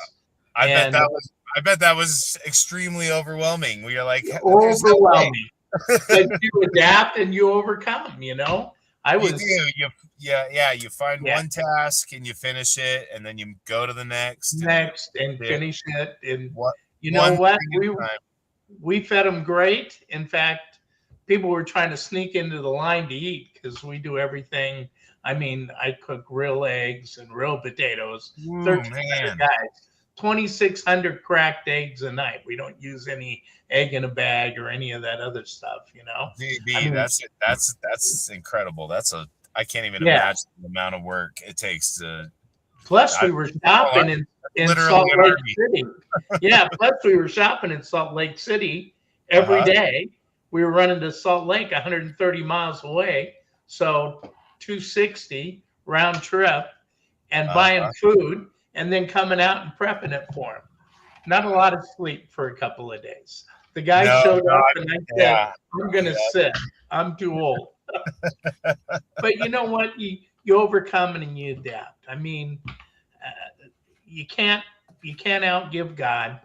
I bet that was extremely overwhelming. We are like overwhelming. But you adapt and you overcome, You find one task and you finish it, and then you go to the next and finish it. And we fed them great. In fact, people were trying to sneak into the line to eat because we do everything. I mean, I cook real eggs and real potatoes. 1,300 guys, 2,600 cracked eggs a night. We don't use any egg in a bag or any of that other stuff, That's incredible. I can't even imagine the amount of work it takes to. Plus, we were shopping in Salt Lake City. Plus we were shopping in Salt Lake City every day. We were running to Salt Lake 130 miles away. So 260 round trip and buying food and then coming out and prepping it for him. Not a lot of sleep for a couple of days. The guy showed up and I said, I'm going to sit. I'm too old. But you know what? You overcome and you adapt. I mean, you can't outgive God,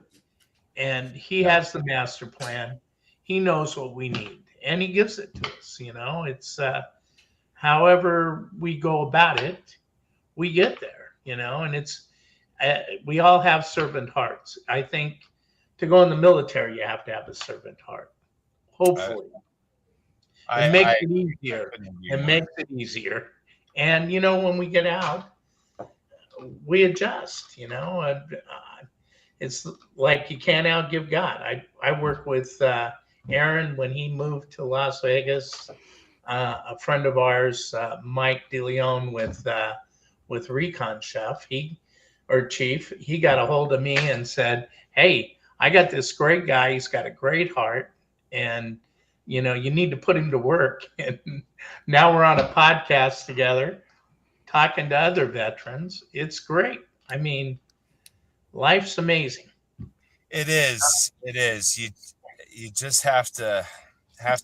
and he has the master plan. He knows what we need and he gives it to us. It's however we go about it, we get there, and it's we all have servant hearts. I think to go in the military, you have to have a servant heart. Hopefully. It makes it easier. And, when we get out, we adjust, it's like you can't outgive God. I work with Aaron when he moved to Las Vegas. A friend of ours, Mike DeLeon with Recon Chief, he got a hold of me and said, hey, I got this great guy. He's got a great heart. And, you need to put him to work. And now we're on a podcast together talking to other veterans. It's great. I mean, life's amazing. It is. You just have to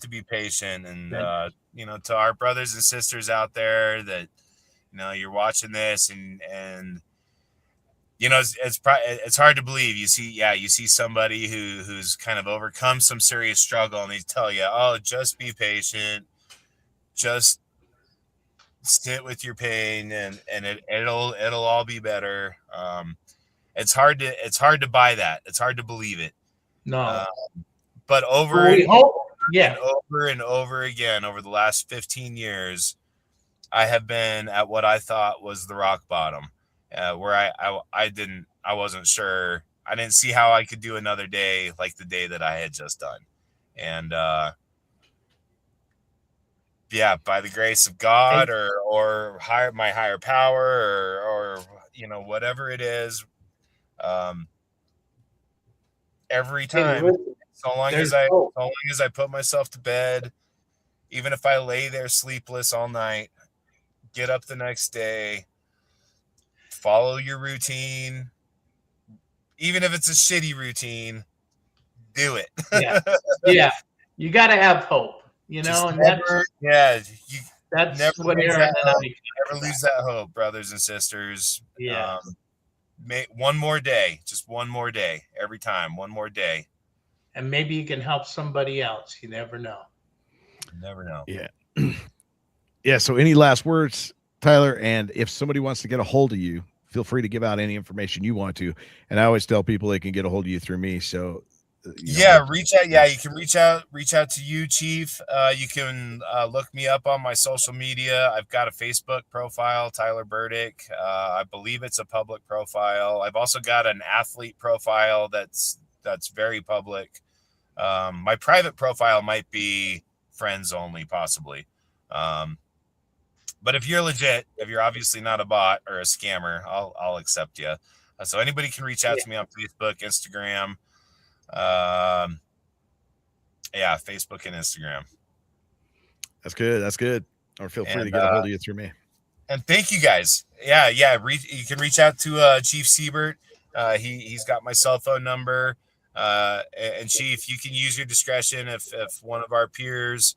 be patient, and to our brothers and sisters out there that you're watching this, and it's hard to believe. You see somebody who's kind of overcome some serious struggle, and they tell you, oh, just be patient, just sit with your pain, and it'll all be better. It's hard to buy that. It's hard to believe it. No. But over and over again, over the last 15 years, I have been at what I thought was the rock bottom, where I wasn't sure. I didn't see how I could do another day like the day that I had just done. And yeah, by the grace of God or my higher power or you know, whatever it is, every time, so long as I put myself to bed, even if I lay there sleepless all night, get up the next day, follow your routine, even if it's a shitty routine, do it. Yeah. You got to have hope, you know, and that's what Aaron and I never lose that hope, brothers and sisters. Yeah. One more day, just one more day, every time, one more day. And maybe you can help somebody else. You never know. You never know. Yeah. Yeah. So any last words, Tyler? And if somebody wants to get a hold of you, feel free to give out any information you want to. And I always tell people they can get a hold of you through me. So reach out. Yeah, you can reach out to you, Chief. You can look me up on my social media. I've got a Facebook profile, Tyler Burdick. I believe it's a public profile. I've also got an athlete profile that's very public. My private profile might be friends only, possibly. But if you're legit, if you're obviously not a bot or a scammer, I'll accept you. So anybody can reach out to me on Facebook, Instagram. Facebook and Instagram. That's good. Or feel free to get a hold of you through me. And thank you guys. Yeah. You can reach out to Chief Siebert. He's got my cell phone number. And Chief, you can use your discretion if one of our peers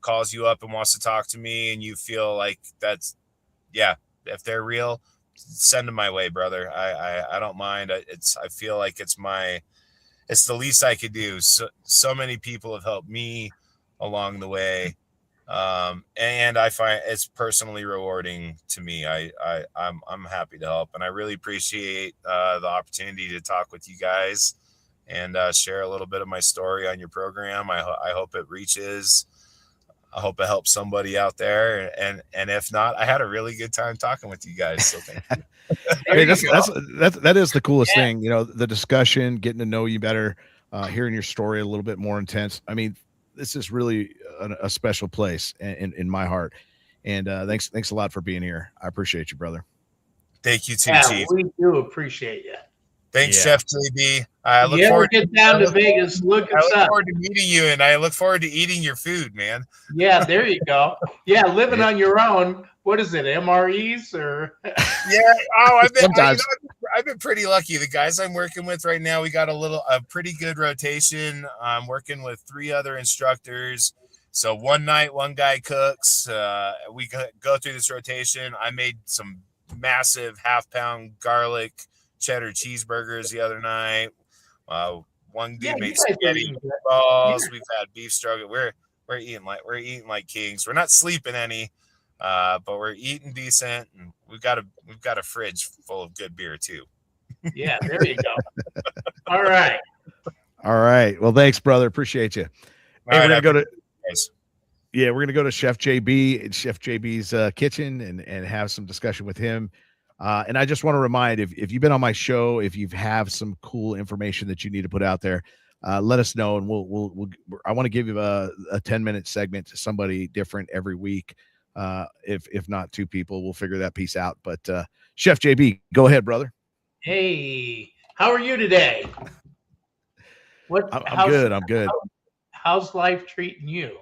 calls you up and wants to talk to me, and you feel like if they're real, send them my way, brother. I don't mind. I feel like it's the least I could do. So many people have helped me along the way. And I find it's personally rewarding to me. I'm happy to help, and I really appreciate the opportunity to talk with you guys and share a little bit of my story on your program. I hope it reaches. I hope it helps somebody out there, and if not, I had a really good time talking with you guys. So thank you. I mean, that is the coolest thing, you know, the discussion, getting to know you better, hearing your story a little bit more intense. I mean, this is really a special place in my heart. And thanks a lot for being here. I appreciate you, brother. Thank you too, Chief. We do appreciate you. Thanks, Chef JB. I look forward to get down to Vegas. Look us up. I look forward to meeting you, and I look forward to eating your food, man. Yeah, there you go. Yeah, living on your own. What is it, MREs or? Yeah. Oh, I've been pretty lucky. The guys I'm working with right now, we got a pretty good rotation. I'm working with 3 other instructors. So one night, one guy cooks. We go through this rotation. I made some massive half-pound garlic cheddar cheeseburgers the other night. One dude made spaghetti balls. We've had beef stroganoff. We're eating like kings. We're not sleeping any, but we're eating decent, and we've got a fridge full of good beer too. Yeah, there you go. All right. Well, thanks, brother. Appreciate you. Hey, we're gonna go to Chef JB and Chef JB's kitchen and have some discussion with him. And I just want to remind, if you've been on my show, if you have some cool information that you need to put out there, let us know, and I want to give you a 10-minute segment to somebody different every week. If not 2 people, we'll figure that piece out. But Chef JB, go ahead, brother. Hey, how are you today? I'm good. How's life treating you?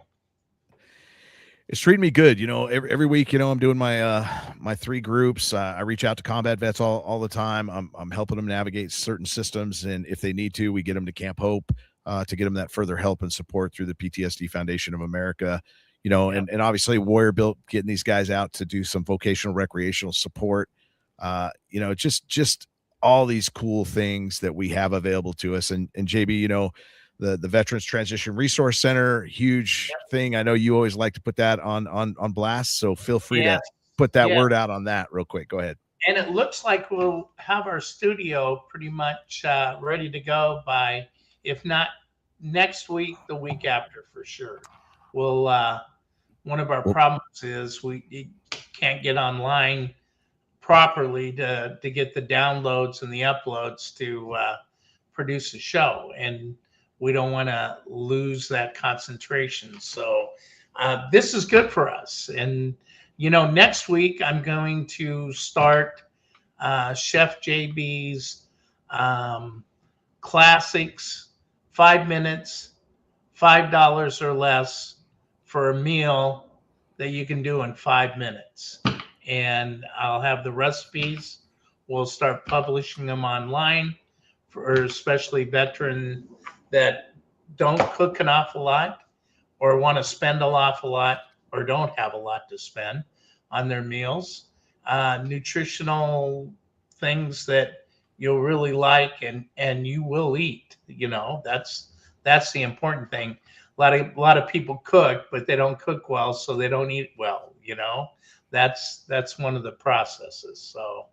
It's treating me good. You know, every week, you know, I'm doing my my 3 groups. I reach out to combat vets all the time. I'm helping them navigate certain systems, and if they need to, we get them to Camp Hope to get them that further help and support through the PTSD Foundation of America. You know, and obviously Warrior Built, getting these guys out to do some vocational recreational support. You know, just all these cool things that we have available to us. And JB, you know, the Veterans Transition Resource Center, huge thing. I know you always like to put that on blast, so feel free to put that word out on that real quick. Go ahead. And it looks like we'll have our studio pretty much ready to go by, if not next week, the week after for sure. We'll one of our problems is we can't get online properly to get the downloads and the uploads to produce a show, and we don't want to lose that concentration. So this is good for us. And, next week I'm going to start Chef JB's classics, 5 minutes, $5 or less for a meal that you can do in 5 minutes. And I'll have the recipes. We'll start publishing them online for especially veterans that don't cook an awful lot or want to spend an awful lot or don't have a lot to spend on their meals. Nutritional things that you'll really like and you will eat. That's the important thing. A lot of people cook, but they don't cook well, so they don't eat well. That's one of the processes. So,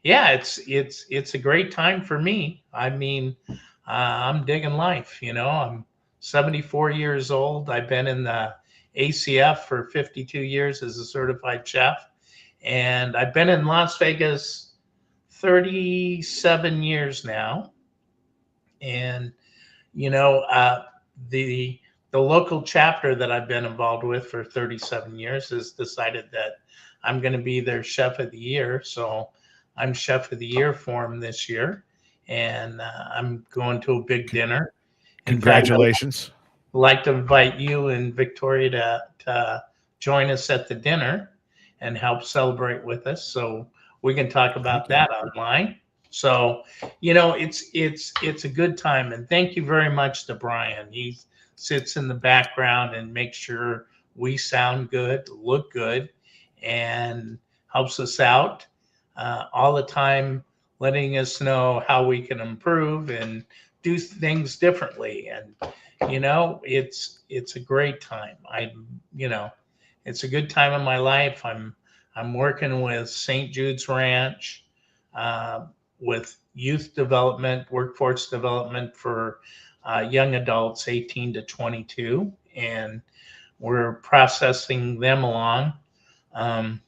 it's a great time for me. I mean, I'm digging life. I'm 74 years old. I've been in the ACF for 52 years as a certified chef, and I've been in Las Vegas 37 years now. And the local chapter that I've been involved with for 37 years has decided that I'm going to be their chef of the year. So I'm chef of the year for them this year, and I'm going to a big dinner. Congratulations. In fact, I'd like to invite you and Victoria to join us at the dinner and help celebrate with us. So we can talk about that online. So, it's a good time. And thank you very much to Brian. He sits in the background and makes sure we sound good, look good, and helps us out all the time, letting us know how we can improve and do things differently. And, it's a great time. It's a good time in my life. I'm working with St. Jude's Ranch, with youth development, workforce development for young adults 18 to 22, and we're processing them along, and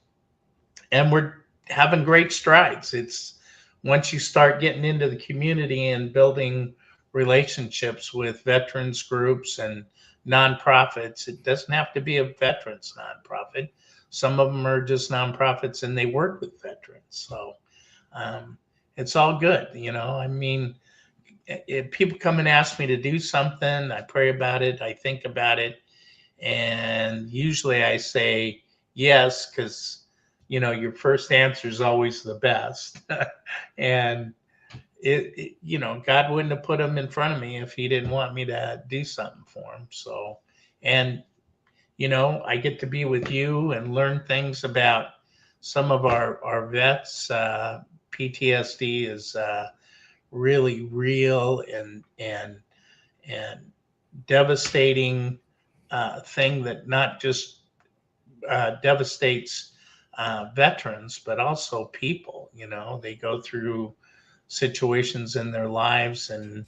we're having great strides. It's once you start getting into the community and building relationships with veterans groups and nonprofits. It doesn't have to be a veterans nonprofit. Some of them are just nonprofits and they work with veterans. So it's all good. I mean, if people come and ask me to do something, I pray about it, I think about it, and usually I say yes, because your first answer is always the best. And God wouldn't have put him in front of me if he didn't want me to do something for him. So, and I get to be with you and learn things about some of our vets. PTSD is really real and devastating thing that not just devastates veterans, but also people. They go through situations in their lives and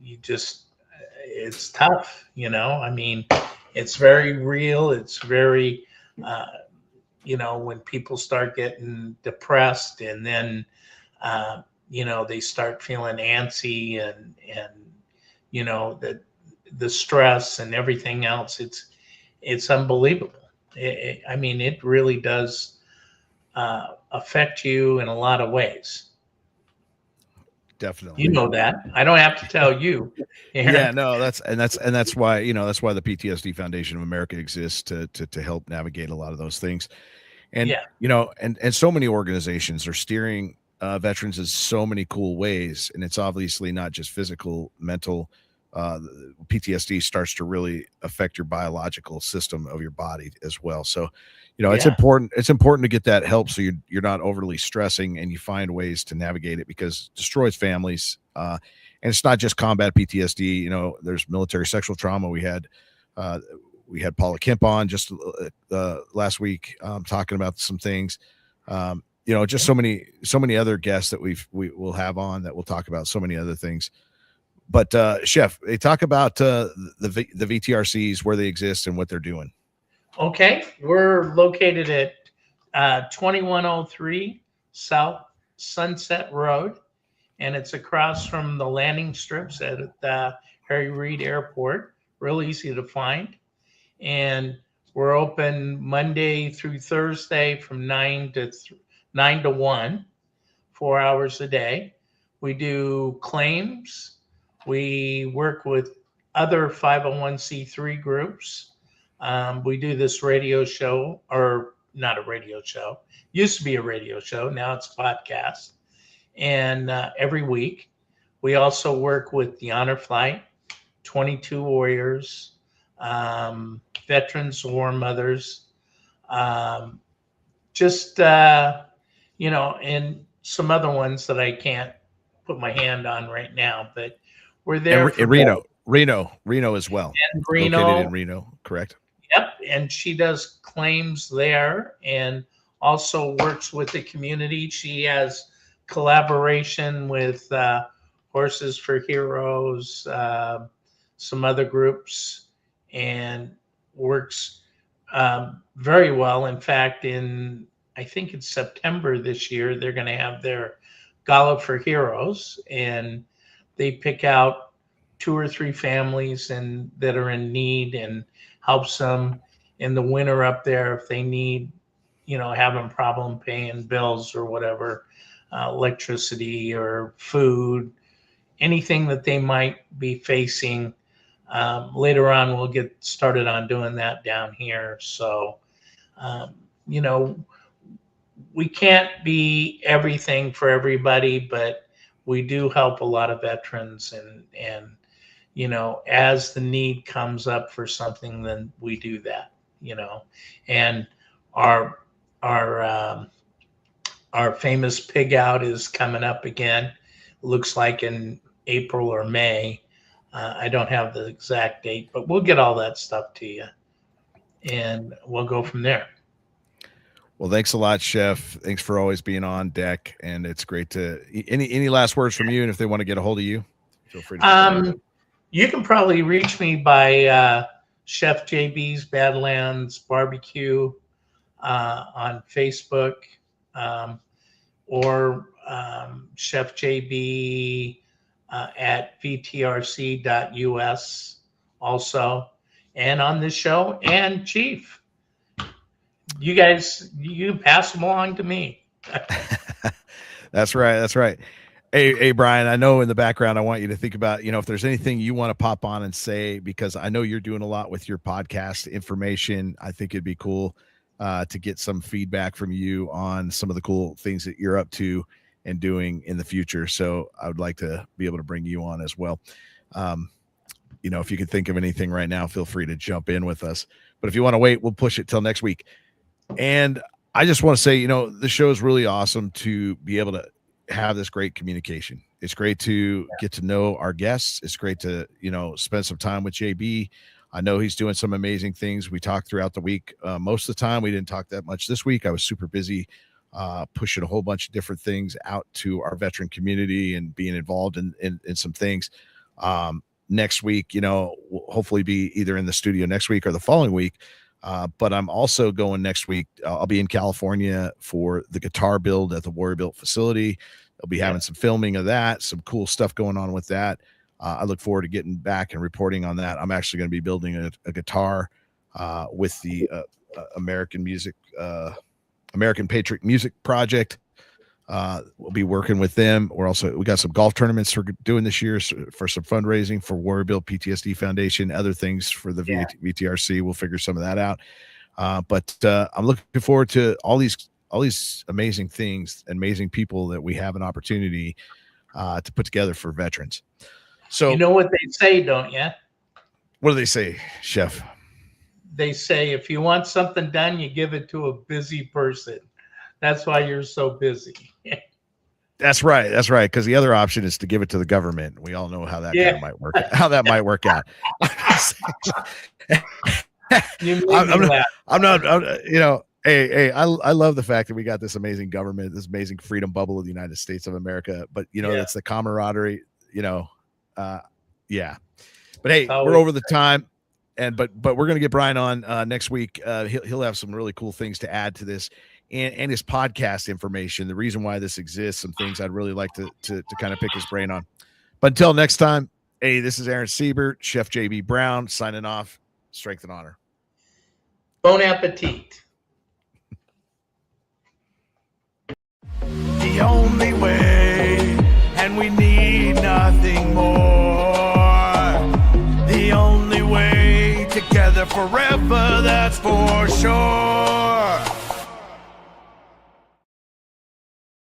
it's tough. I mean, it's very real. It's very when people start getting depressed and then they start feeling antsy and the stress and everything else, it's unbelievable. I mean, it really does affect you in a lot of ways. Definitely. That. I don't have to tell you. Yeah, no, that's why, that's why the PTSD Foundation of America exists to help navigate a lot of those things. And, and so many organizations are steering veterans in so many cool ways. And it's obviously not just physical, mental. PTSD starts to really affect your biological system of your body as well. So, it's important to get that help so you're not overly stressing and you find ways to navigate it, because it destroys families. And it's not just combat PTSD. There's military sexual trauma. We had Paula Kemp on just last week talking about some things. Just so many other guests that we will have on that will talk about so many other things. But Chef, they talk about the VTRCs, where they exist and what they're doing. Okay, we're located at 2103 South Sunset Road, and it's across from the landing strips at the Harry Reid Airport, real easy to find. And we're open Monday through Thursday from 9 to 1, 4 hours a day. We do claims. We work with other 501c3 groups. We do this radio show, or not a radio show. Used to be a radio show. Now it's a podcast. And every week, we also work with the Honor Flight, 22 Warriors, Veterans War Mothers, and some other ones that I can't put my hand on right now, but we're there. And Reno as well. And Reno. Located in Reno, correct? Yep. And she does claims there and also works with the community. She has collaboration with Horses for Heroes, some other groups, and works very well. In fact, I think it's September this year, they're going to have their Gala for Heroes, and they pick out 2 or 3 families that are in need and helps them in the winter up there if they need, having problem paying bills or whatever, electricity or food, anything that they might be facing. Later on, we'll get started on doing that down here. So, we can't be everything for everybody, but we do help a lot of veterans, and as the need comes up for something, then we do that, and our famous pig out is coming up again. Looks like in April or May. I don't have the exact date, but we'll get all that stuff to you, and we'll go from there. Well, thanks a lot, Chef. Thanks for always being on deck, and it's great to. Any last words from you, and if they want to get a hold of you, feel free to. You can probably reach me by Chef JB's Badlands Barbecue on Facebook, or Chef JB at vtrc.us also, and on this show, and Chief. You guys, you pass them along to me. That's right. Hey, Brian, I know in the background, I want you to think about, if there's anything you want to pop on and say, because I know you're doing a lot with your podcast information. I think it'd be cool to get some feedback from you on some of the cool things that you're up to and doing in the future. So I would like to be able to bring you on as well. If you could think of anything right now, feel free to jump in with us. But if you want to wait, we'll push it till next week. And I just want to say, the show is really awesome to be able to have this great communication. It's great to get to know our guests. It's great to, spend some time with JB. I know he's doing some amazing things. We talked throughout the week. Most of the time, we didn't talk that much this week. I was super busy pushing a whole bunch of different things out to our veteran community and being involved in some things. Next week, we'll hopefully be either in the studio next week or the following week. But I'm also going next week. I'll be in California for the guitar build at the Warrior Built facility. I'll be having some filming of that, some cool stuff going on with that. I look forward to getting back and reporting on that. I'm actually going to be building a guitar with the American Patriot Music Project. We'll be working with them. We got some golf tournaments we're doing this year for some fundraising for Warrior Built PTSD Foundation, other things for the VTRC. We'll figure some of that out. But I'm looking forward to all these amazing things, amazing people that we have an opportunity to put together for veterans. So you know what they say, don't you? What do they say, Chef? They say, if you want something done, you give it to a busy person. That's why you're so busy. That's right. Because the other option is to give it to the government. We all know how that kind of might work. How that might work out. I'm not. Hey, I love the fact that we got this amazing government, this amazing freedom bubble of the United States of America. But that's the camaraderie. But hey, we're over the time. But we're gonna get Brian on next week. He'll have some really cool things to add to this. And his podcast information, the reason why this exists, some things I'd really like to kind of pick his brain on. But until next time, Hey, this is Aaron Siebert, Chef JB Brown, signing off. Strength and honor. Bon appetit. The only way, and we need nothing more. The only way, together forever, that's for sure.